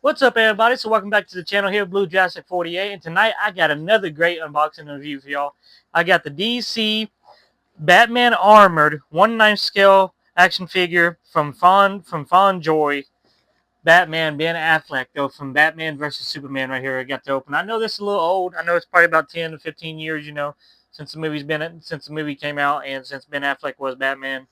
What's up, everybody? So welcome back to the channel here, Blue Jurassic 48, and tonight I got another great unboxing review for y'all. I got the DC Batman Armored 1/9 scale action figure from Fondjoy. Batman Ben Affleck, though, from Batman versus Superman right here. I got to open. I know this is a little old. I know it's probably about 10 to 15 years, since the movie came out, and since Ben Affleck was Batman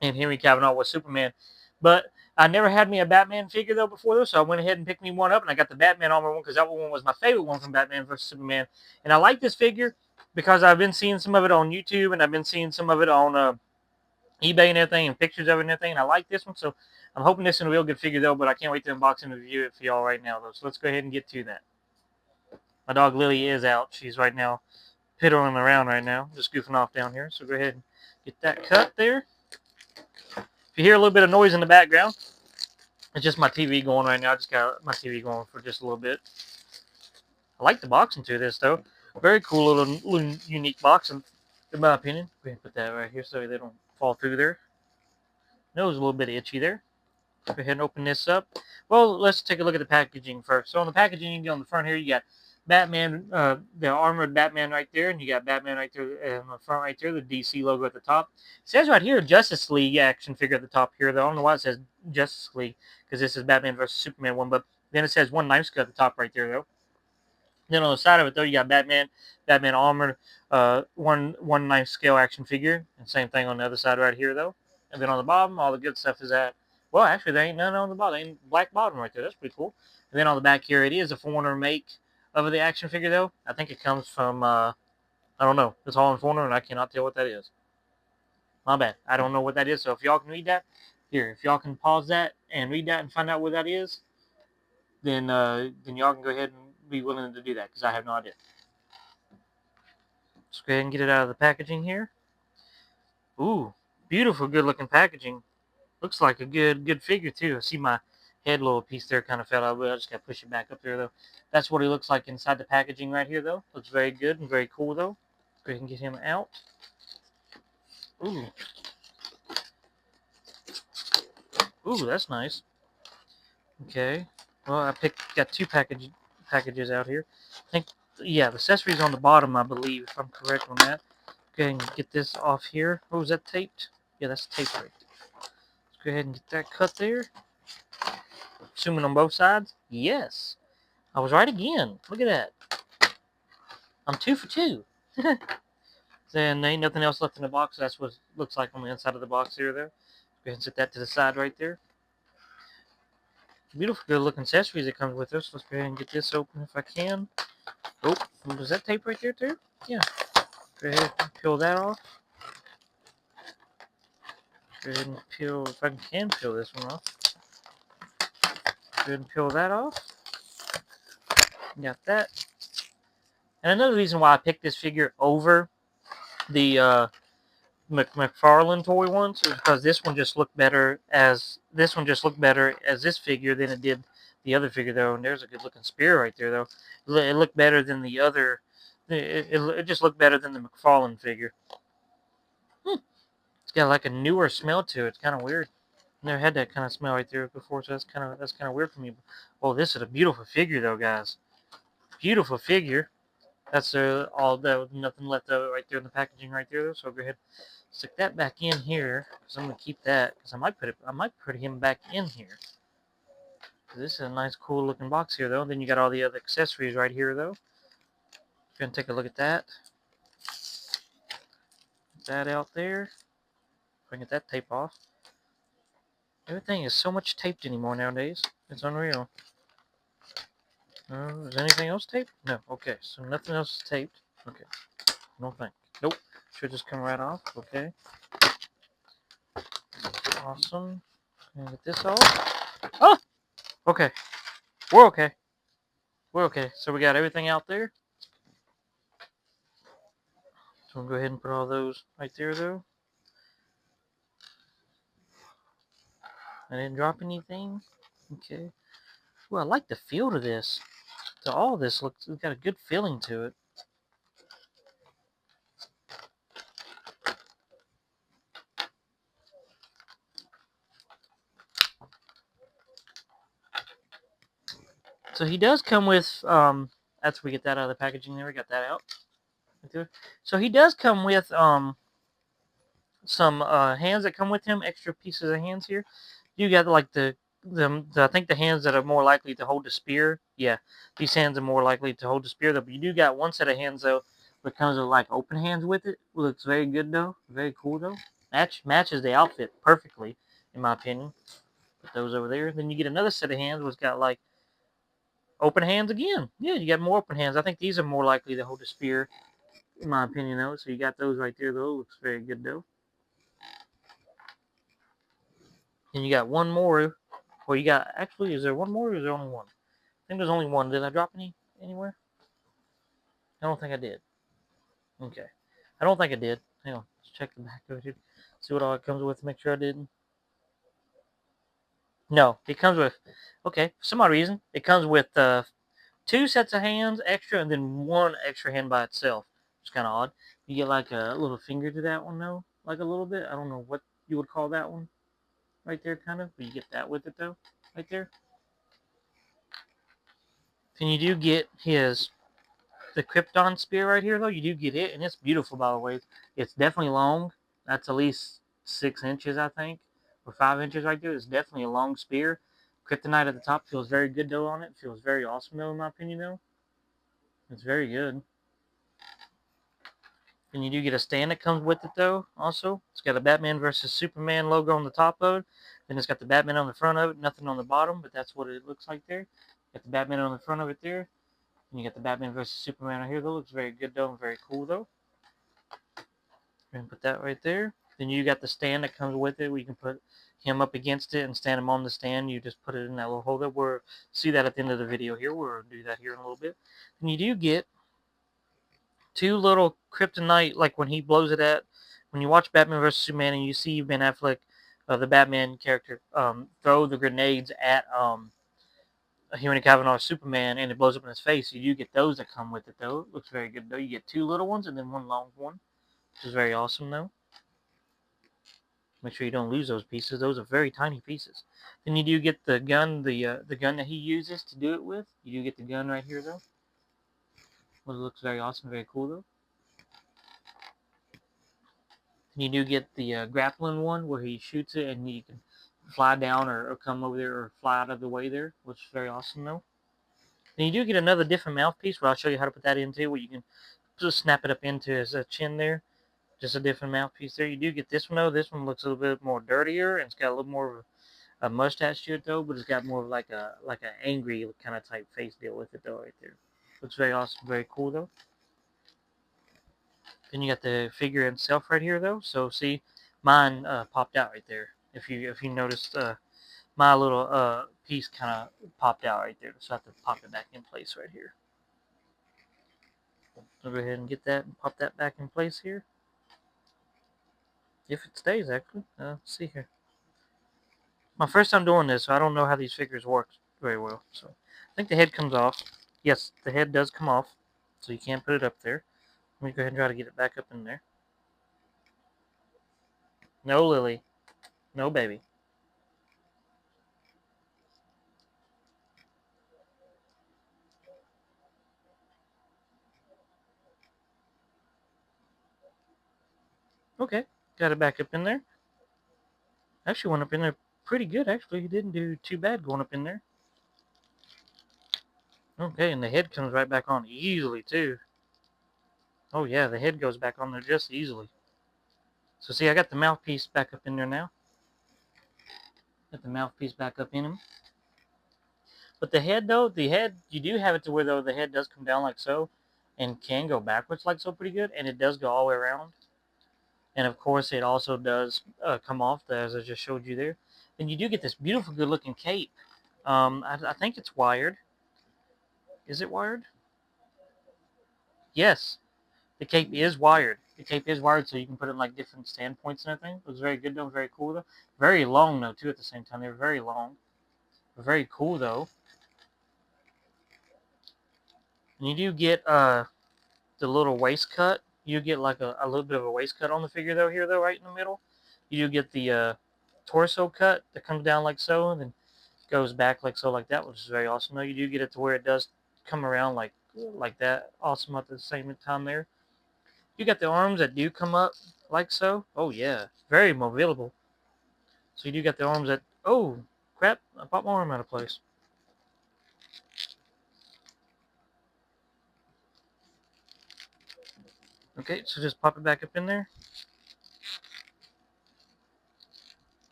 and Henry Cavill was Superman. But I never had me a Batman figure though before though, so I went ahead and picked me one up, and I got the Batman Armor one because that one was my favorite one from Batman vs Superman. And I like this figure because I've been seeing some of it on YouTube, and I've been seeing some of it on eBay and everything, and pictures of it and everything. And I like this one, so I'm hoping this is a real good figure though. But I can't wait to unbox and review it for y'all right now though. So let's go ahead and get to that. My dog Lily is out. She's right now piddling around right now, just goofing off down here. So go ahead and get that cut there. If you hear a little bit of noise in the background, it's just my TV going right now. I just got my TV going for just a little bit. I like the boxing to this, though. Very cool little unique boxing, in my opinion. Go ahead and put that right here so they don't fall through there. Nose a little bit itchy there. Go ahead and open this up. Well, let's take a look at the packaging first. So on the packaging, you get on the front here, you got Batman, the armored Batman right there, and you got Batman right there on the front right there, the DC logo at the top. It says right here, Justice League action figure at the top here, though. I don't know why it says Justice League, because this is Batman versus Superman one, but then it says 1/9 scale at the top right there, though. Then on the side of it, though, you got Batman armored, 1/9 scale action figure, and same thing on the other side right here, though. And then on the bottom, all the good stuff is at. Well, actually, there ain't none on the bottom. There ain't black bottom right there. That's pretty cool. And then on the back here, it is a foreigner make of the action figure, though. I think it comes from, I don't know. It's all in foreigner, and I cannot tell what that is. My bad. I don't know what that is. So if y'all can read that, here, if y'all can pause that and read that and find out what that is, then y'all can go ahead and be willing to do that, because I have no idea. Let's go ahead and get it out of the packaging here. Ooh, beautiful, good-looking packaging. Looks like a good figure, too. I see my head little piece there kind of fell out, but I just got to push it back up there, though. That's what he looks like inside the packaging right here, though. Looks very good and very cool, though. Let's go ahead and get him out. Ooh. Ooh, that's nice. Okay. Well, got two packages out here. I think, yeah, the accessories on the bottom, I believe, if I'm correct on that. Go ahead and get this off here. Oh, is that taped? Yeah, that's taped right there. Let's go ahead and get that cut there. Assuming on both sides? Yes. I was right again. Look at that. I'm 2 for 2. Then there ain't nothing else left in the box. That's what it looks like on the inside of the box here, there. Go ahead and set that to the side right there. Beautiful, good looking accessories that comes with this. Let's go ahead and get this open if I can. Oh, was that tape right there too? Yeah. Go ahead and peel that off. Go ahead and peel, if I can peel this one off. Go ahead and peel that off. Got that. And another reason why I picked this figure over the McFarlane toy ones is because this one just looked better as this figure than it did the other figure, though. And there's a good looking spear right there, though. It looked better than the other. It just looked better than the McFarlane figure. It's got like a newer smell to it. It's kind of weird. Never had that kind of smell right there before, so that's kind of weird for me. Oh, this is a beautiful figure, though, guys. Beautiful figure. That's all that. Nothing left of it right there in the packaging right there, though. So I'll go ahead, stick that back in here, because I'm gonna keep that, because I might put him back in here. This is a nice, cool looking box here, though. Then you got all the other accessories right here, though. Gonna take a look at that. Get that out there. Bring get that tape off. Everything is so much taped anymore nowadays. It's unreal. Is anything else taped? No. Okay, so nothing else is taped. Okay. No thank. Nope. Should just come right off. Okay. Awesome. Gonna get this off. Oh! Okay. We're okay. We're okay. So we got everything out there. So we'll go ahead and put all those right there, though. I didn't drop anything. Okay. Well, I like the feel to this. To all this, looks, it's got a good feeling to it. So he does come with that's where we get that out of the packaging there. We got that out. So he does come with some hands that come with him, extra pieces of hands here. You got like the I think the hands that are more likely to hold the spear. Yeah, these hands are more likely to hold the spear though. But you do got one set of hands though that comes with like open hands with it. Looks very good though. Very cool though. Matches the outfit perfectly, in my opinion. Put those over there. Then you get another set of hands which got like open hands again. Yeah, you got more open hands. I think these are more likely to hold a spear, in my opinion though. So you got those right there though. Looks very good though. And you got one more. Or you got actually, is there one more or is there only one? I think there's only one. Did I drop anywhere? I don't think I did. Okay. I don't think I did. Hang on. Let's check the back of it. See what all it comes with. Make sure I didn't. No, it comes with. Okay, for some odd reason, it comes with two sets of hands extra and then one extra hand by itself. It's kind of odd. You get like a little finger to that one though, like a little bit. I don't know what you would call that one right there, kind of. But you get that with it though, right there. And you do get the Krypton spear right here, though. You do get it, and it's beautiful, by the way. It's definitely long. That's at least 6 inches, I think, or 5 inches right there. It's definitely a long spear. Kryptonite at the top feels very good, though, on it. Feels very awesome, though, in my opinion, though. It's very good. And you do get a stand that comes with it, though, also. It's got a Batman versus Superman logo on the top of it. Then it's got the Batman on the front of it, nothing on the bottom, but that's what it looks like there. Got the Batman on the front of it there. And you got the Batman versus Superman right here, though. Looks very good, though, and very cool, though. And put that right there. Then you got the stand that comes with it where you can put him up against it and stand him on the stand. You just put it in that little holder. We'll see that at the end of the video here. We'll do that here in a little bit. And you do get two little kryptonite, like when he blows it at, when you watch Batman vs. Superman and you see Ben Affleck, the Batman character, throw the grenades at Henry Cavill Superman and it blows up in his face. You do get those that come with it, though. It looks very good, though. You get two little ones and then one long one, which is very awesome, though. Make sure you don't lose those pieces. Those are very tiny pieces. Then you do get the gun, the gun that he uses to do it with. You do get the gun right here though. Well, it looks very awesome, very cool though. And you do get the grappling one where he shoots it and you can fly down or come over there or fly out of the way there, which is very awesome though. Then you do get another different mouthpiece where I'll show you how to put that into, where you can just snap it up into his chin there. Just a different mouthpiece there. You do get this one though. This one looks a little bit more dirtier and it's got a little more of a mustache to it though, but it's got more of like an angry kind of type face deal with it though right there. Looks very awesome, very cool though. Then you got the figure itself right here though. So see, mine popped out right there. If you noticed, my little piece kind of popped out right there. So I have to pop it back in place right here. So go ahead and get that and pop that back in place here. If it stays, actually. Let's see here. My first time doing this, so I don't know how these figures work very well. So I think the head comes off. Yes, the head does come off, so you can't put it up there. Let me go ahead and try to get it back up in there. No, Lily. No, baby. Okay, got it back up in there. Actually went up in there pretty good, actually. He didn't do too bad going up in there. Okay, and the head comes right back on easily, too. Oh, yeah, the head goes back on there just easily. So, see, I got the mouthpiece back up in there now. Got the mouthpiece back up in him. But the head, though, you do have it to where, though, the head does come down like so and can go backwards like so pretty good, and it does go all the way around. And, of course, it also does come off, as I just showed you there. Then you do get this beautiful, good-looking cape. I think it's wired. Is it wired? Yes, the cape is wired. The cape is wired, so you can put it in like different standpoints and everything. It was very good though, very cool though. Very long though too. At the same time, they were very long. Very cool though. And you do get the little waist cut. You get like a little bit of a waist cut on the figure though here though, right in the middle. You do get the torso cut that comes down like so, and then goes back like so, like that, which is very awesome. Though you do get it to where it does come around like that, awesome at the same time there. You got the arms that do come up like so. Oh yeah, very mobilable. So you do got the arms that. Oh crap! I popped my arm out of place. Okay, so just pop it back up in there.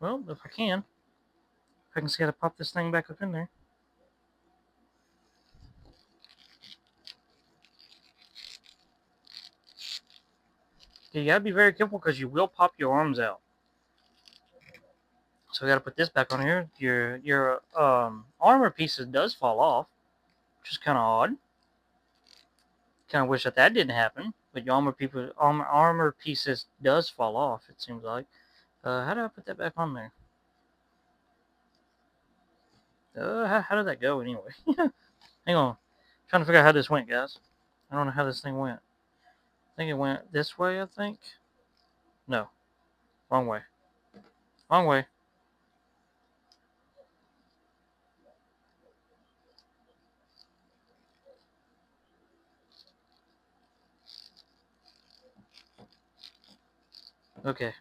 Well, if I can see how to pop this thing back up in there. Okay, you gotta be very careful because you will pop your arms out. So we gotta put this back on here. Your armor pieces does fall off, which is kind of odd. Kind of wish that didn't happen. But your armor pieces does fall off. It seems like. How do I put that back on there? How did that go anyway? Hang on. I'm trying to figure out how this went, guys. I don't know how this thing went. I think it went this way, I think. No. Wrong way. Wrong way. Okay.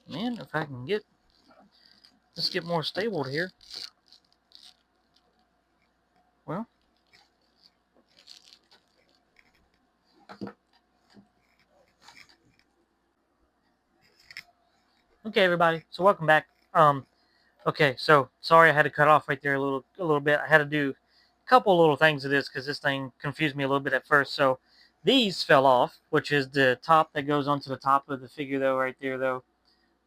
Man, if I can let's get more stable here. Well. Okay, everybody. So welcome back. Okay, so sorry I had to cut off right there a little bit. I had to do a couple little things to this because this thing confused me a little bit at first. So these fell off, which is the top that goes onto the top of the figure though, right there though.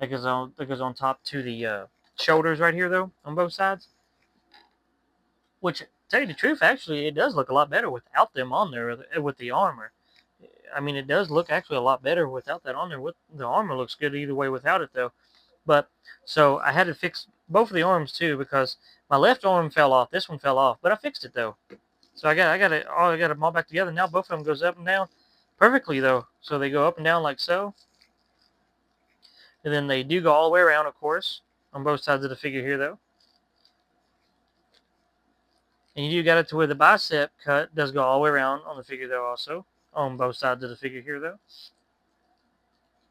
That goes on top to the shoulders right here though, on both sides. Which, tell you the truth, actually, it does look a lot better without them on there with the armor. I mean, it does look actually a lot better without that on there. With the armor looks good either way without it though. But so I had to fix both of the arms too because my left arm fell off. This one fell off, but I fixed it though. So I got them all back together. Now both of them goes up and down perfectly though. So they go up and down like so, and then they do go all the way around, of course, on both sides of the figure here though. And you do got it to where the bicep cut does go all the way around on the figure though also on both sides of the figure here though.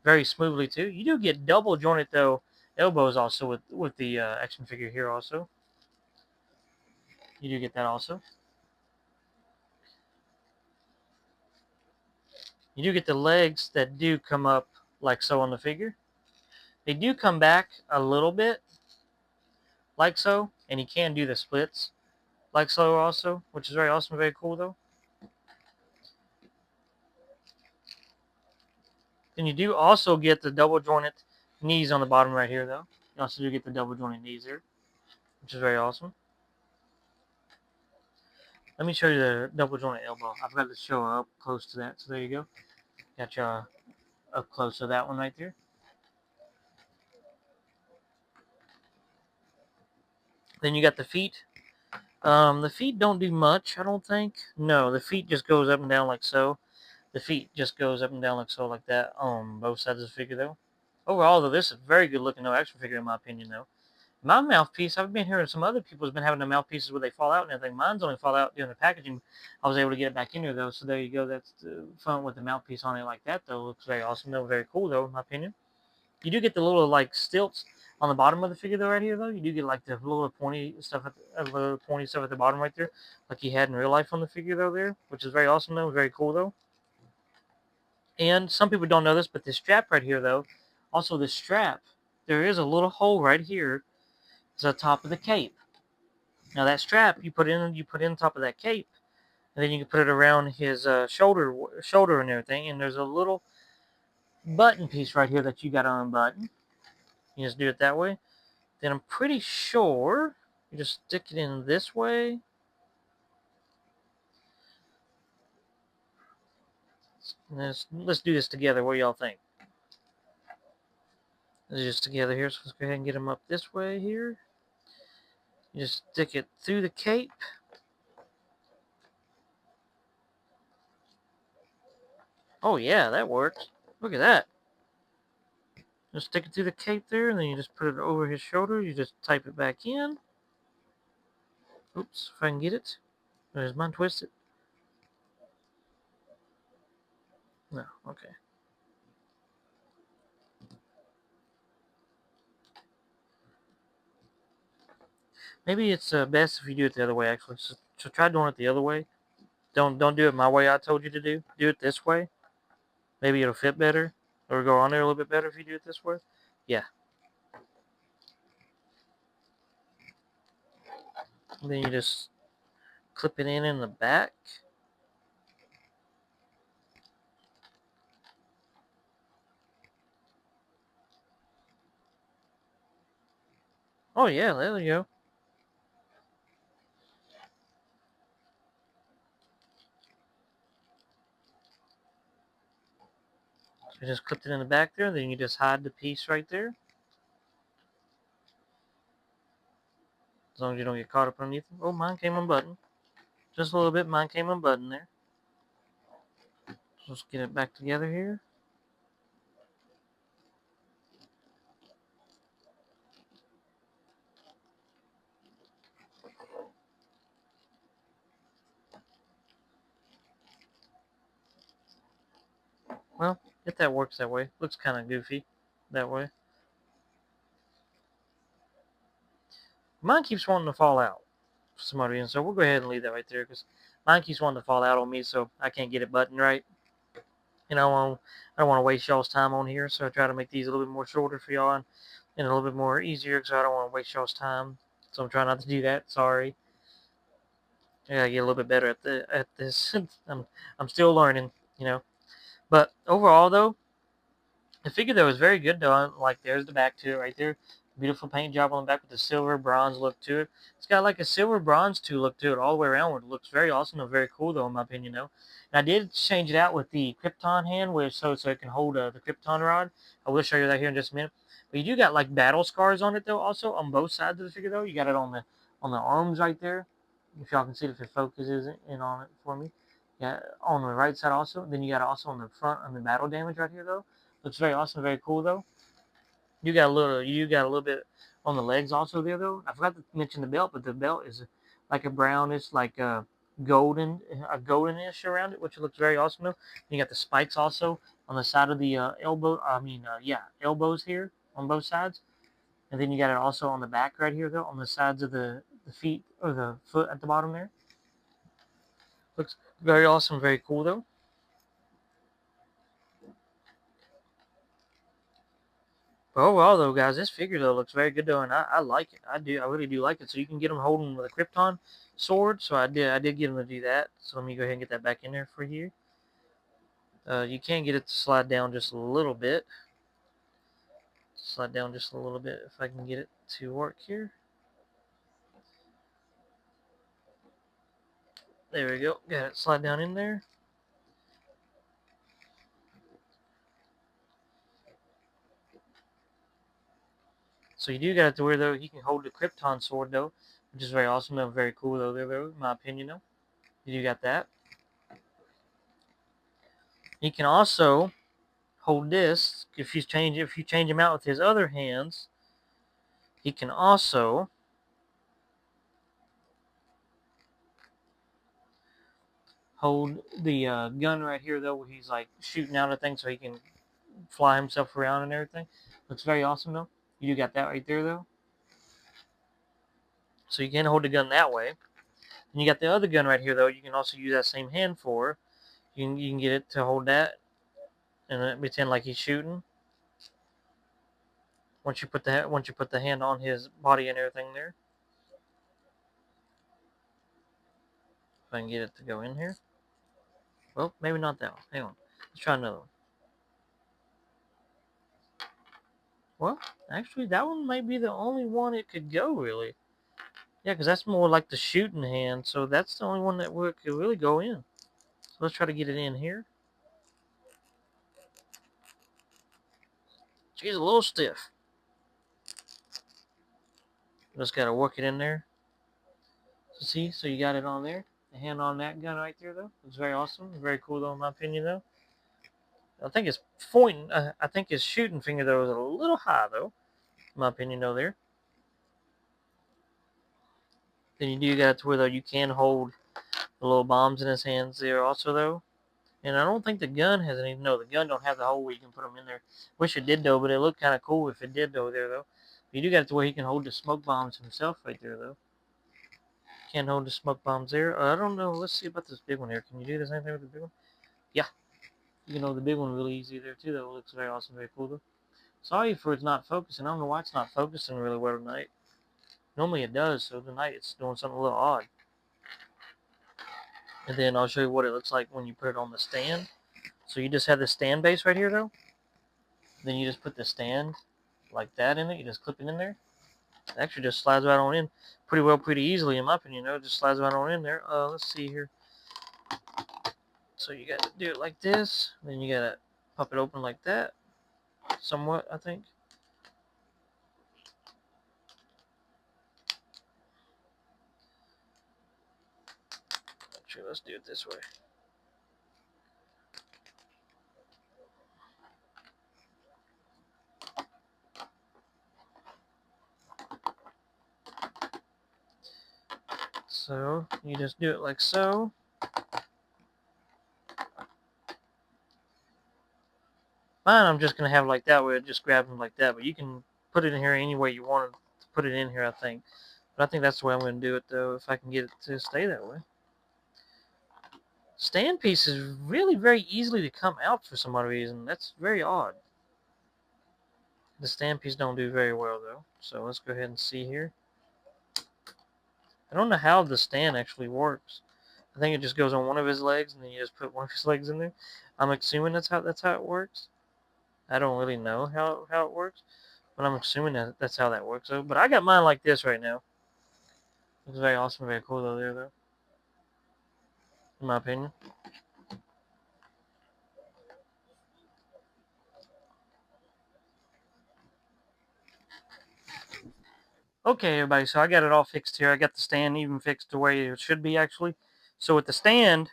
Very smoothly too. You do get double jointed though elbows also with the action figure here also. You do get that also. You do get the legs that do come up like so on the figure. They do come back a little bit like so, and you can do the splits like so also, which is very awesome, very cool though. Then you do also get the double jointed knees on the bottom right here though. You also do get the double jointed knees here, which is very awesome. Let me show you the double jointed elbow. I forgot to show up close to that, so there you go. Got you up close to that one right there. Then you got the feet. The feet don't do much, I don't think. No, the feet just goes up and down like so. The feet just goes up and down like so, like that on both sides of the figure though. Overall, though, this is a very good looking action figure in my opinion though. My mouthpiece, I've been hearing some other people's been having the mouthpieces where they fall out and everything. Mine's only fall out during the packaging. I was able to get it back in there though, so there you go. That's the fun with the mouthpiece on it like that though. Looks very awesome though, very cool though, in my opinion. You do get the little like stilts on the bottom of the figure though, right here though. You do get like the little pointy stuff at the bottom right there, like you had in real life on the figure though there, which is very awesome though, very cool though. And some people don't know this, but this strap right here though, also the strap, there is a little hole right here. It's the top of the cape. Now that strap you put in top of that cape, and then you can put it around his shoulder and everything. And there's a little button piece right here that you got to unbutton. You just do it that way. Then I'm pretty sure you just stick it in this way. Let's do this together. What do y'all think? Let's just together here. So let's go ahead and get them up this way here. You just stick it through the cape. Oh yeah, that works. Look at that. Just stick it through the cape there, and then you just put it over his shoulder. You just type it back in. Oops, if I can get it. There's mine twisted. No, okay. Maybe it's best if you do it the other way, actually. So try doing it the other way. Don't do it my way I told you to do. Do it this way. Maybe it'll fit better, or go on there a little bit better if you do it this way. Yeah. And then you just clip it in the back. Oh yeah, there you go. So you just clipped it in the back there, then you just hide the piece right there. As long as you don't get caught up underneath it. Oh, mine came unbuttoned. Just a little bit, mine came unbuttoned there. So let's get it back together here. Well, if that works that way. Looks kind of goofy that way. Mine keeps wanting to fall out for some odd reason, so we'll go ahead and leave that right there because mine keeps wanting to fall out on me, so I can't get it buttoned right. And I don't want to waste y'all's time on here, so I try to make these a little bit more shorter for y'all and a little bit more easier because I don't want to waste y'all's time. So I'm trying not to do that. Sorry. I gotta get a little bit better at this. I'm still learning, you know. But overall, though, the figure though is very good though. Like there's the back to it right there. Beautiful paint job on the back with the silver bronze look to it. It's got like a silver bronze to look to it all the way around. It looks very awesome and very cool though in my opinion though. And I did change it out with the Krypton hand, which so it can hold the Krypton rod. I will show you that here in just a minute. But you do got like battle scars on it though. Also on both sides of the figure though. You got it on the arms right there. If y'all can see if it focuses in on it for me. Yeah, on the right side also. Then you got it also on the front on the battle damage right here though. Looks very awesome, very cool though. You got a little bit on the legs also there though. I forgot to mention the belt, but the belt is like a brownish, like a goldenish around it, which looks very awesome though. You got the spikes also on the side of the elbow. Elbows here on both sides, and then you got it also on the back right here though, on the sides of the feet or the foot at the bottom there. Looks very awesome, very cool though. But overall, though, guys, this figure though looks very good though, and I like it. I really do like it. So you can get him holding with a Krypton sword. So I did get him to do that. So let me go ahead and get that back in there for you. You can get it to slide down just a little bit. Slide down just a little bit if I can get it to work here. There we go. Got it slide down in there. So you do got it to where though he can hold the Krypton sword though, which is very awesome and very cool though. There, though, in my opinion though, you do got that. He can also hold this. If you change him out with his other hands, he can also hold the gun right here though, where he's like shooting out of things, so he can fly himself around and everything. Looks very awesome though. You got that right there though, so you can hold the gun that way. And you got the other gun right here though. You can also use that same hand for. You can get it to hold that and pretend like he's shooting. Once you put the hand on his body and everything there. If I can get it to go in here. Well, maybe not that one. Hang on. Let's try another one. Well, actually, that one might be the only one it could go, really. Yeah, because that's more like the shooting hand, so that's the only one that could really go in. So let's try to get it in here. She's a little stiff. Just got to work it in there. So see, so you got it on there. The hand on that gun right there, though. It's very awesome. Very cool, though, in my opinion, though. I think his pointing. I think his shooting finger though is a little high though, in my opinion though there. Then you do got to where though you can hold the little bombs in his hands there also though. And I don't think the gun has any. No, the gun don't have the hole where you can put them in there. Wish it did though, but it looked kind of cool if it did though there though. But you do got it to where he can hold the smoke bombs himself right there though. Can't hold the smoke bombs there. I don't know. Let's see about this big one here. Can you do the same thing with the big one? Yeah, you can hold the big one really easy there too though. It looks very awesome, very cool though. Sorry for it's not focusing. I don't know why it's not focusing really well tonight. Normally it does, so tonight it's doing something a little odd. And then I'll show you what it looks like when you put it on the stand. So you just have the stand base right here though. Then you just put the stand like that in it. You just clip it in there. It actually just slides right on in pretty easily in my opinion. It just slides right on in there. Let's see here. So you got to do it like this. Then you got to pop it open like that. Somewhat, I think. Actually, let's do it this way. So you just do it like so. Mine, I'm just gonna have like that where it just grabs them like that. But you can put it in here any way you want to put it in here, I think. But I think that's the way I'm gonna do it though, if I can get it to stay that way. Stand piece is really very easily to come out for some odd reason. That's very odd. The stand piece don't do very well though. So let's go ahead and see here. I don't know how the stand actually works. I think it just goes on one of his legs and then you just put one of his legs in there. I'm assuming that's how it works. I don't really know how it works, but I'm assuming that's how that works though. But I got mine like this right now. It's very awesome, very cool though there though, in my opinion. Okay, everybody, so I got it all fixed here. I got the stand even fixed the way it should be actually. So with the stand,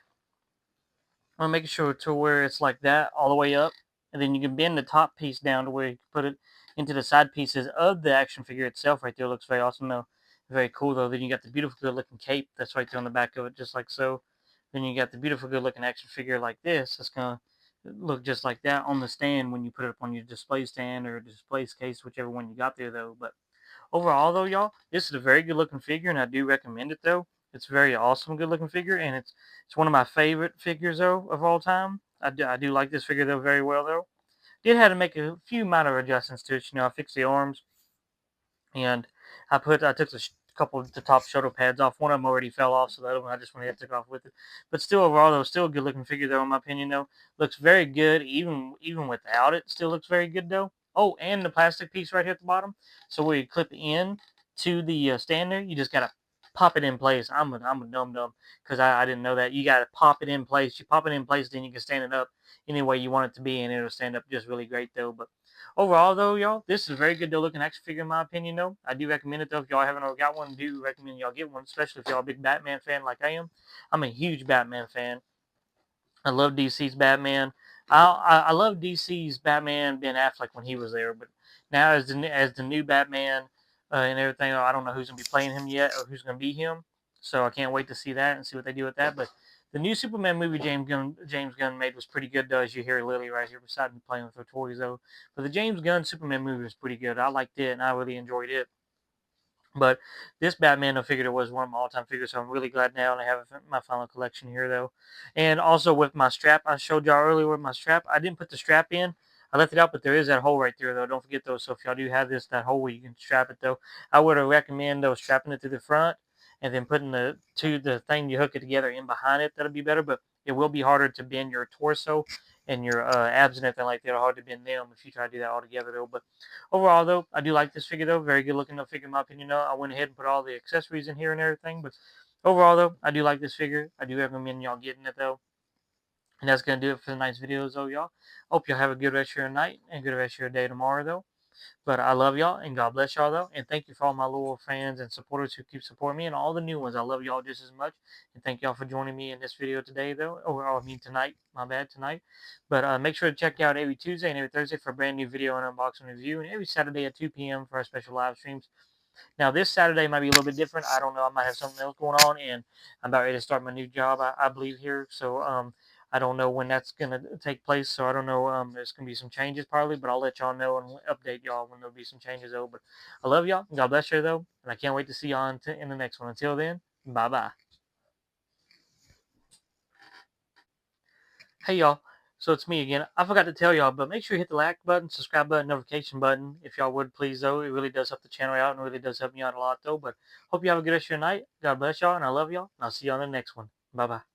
I'm making sure to where it's like that all the way up, and then you can bend the top piece down to where you can put it into the side pieces of the action figure itself. Right there, looks very awesome though, very cool though. Then you got the beautiful good looking cape that's right there on the back of it, just like so. Then you got the beautiful good looking action figure like this. That's gonna look just like that on the stand when you put it up on your display stand or display case, whichever one you got there though. But overall, though, y'all, this is a very good looking figure, and I do recommend it, though. It's a very awesome, good looking figure, and it's one of my favorite figures, though, of all time. I do like this figure, though, very well, though. Did have to make a few minor adjustments to it. I fixed the arms, and I took couple of the top shoulder pads off. One of them already fell off, so the other one I just went ahead and took off with it. But still, overall, though, still a good looking figure, though, in my opinion, though. Looks very good, even without it. Still looks very good, though. Oh, and the plastic piece right here at the bottom. So where you clip in to the stand there, you just gotta pop it in place. I'm a dum dum because I didn't know that. You gotta pop it in place. You pop it in place, then you can stand it up any way you want it to be, and it'll stand up just really great, though. But overall, though, y'all, this is a very good looking action figure in my opinion. Though I do recommend it though. If y'all haven't already got one, do recommend y'all get one, especially if y'all a big Batman fan like I am. I'm a huge Batman fan. I love DC's Batman. I love DC's Batman Ben Affleck when he was there, but now as the new Batman and everything, I don't know who's gonna be playing him yet or who's gonna be him. So I can't wait to see that and see what they do with that. But the new Superman movie James Gunn made was pretty good though, as you hear Lily right here beside me playing with her toys though. But the James Gunn Superman movie was pretty good. I liked it and I really enjoyed it. But this Batman, I figured it was one of my all-time figures, so I'm really glad now to have it in my final collection here, though. And also with my strap, I showed y'all earlier with my strap. I didn't put the strap in. I left it out, but there is that hole right there, though. Don't forget, though. So if y'all do have that hole where you can strap it, though, I would recommend, though, strapping it to the front and then putting the thing you hook it together in behind it. That'll be better, but it will be harder to bend your torso and your abs and everything like that. Hard to bend them if you try to do that all together, though. But overall, though, I do like this figure, though. Very good looking figure, in my opinion. Though. I went ahead and put all the accessories in here and everything. But overall, though, I do like this figure. I do recommend y'all getting it, though. And that's going to do it for tonight's videos, though, y'all. Hope y'all have a good rest of your night and a good rest of your day tomorrow, though. But I love y'all, and God bless y'all, though. And thank you for all my loyal fans and supporters who keep supporting me, and all the new ones. I love y'all just as much. And thank y'all for joining me in this video today, though. Or I mean tonight. My bad, tonight. But make sure to check out every Tuesday and every Thursday for a brand new video and unboxing review, and every Saturday at 2 p.m. for our special live streams. Now, this Saturday might be a little bit different. I don't know. I might have something else going on, and I'm about ready to start my new job, I believe, here. So, I don't know when that's going to take place. So, I don't know. There's going to be some changes probably, but I'll let y'all know and update y'all when there'll be some changes, though. But I love y'all. God bless you, though. And I can't wait to see y'all in the next one. Until then, bye bye. Hey, y'all. So it's me again. I forgot to tell y'all, but make sure you hit the like button, subscribe button, notification button, if y'all would please, though. It really does help the channel out and really does help me out a lot, though. But hope you have a good rest of your night. God bless y'all, and I love y'all. And I'll see you on the next one. Bye bye.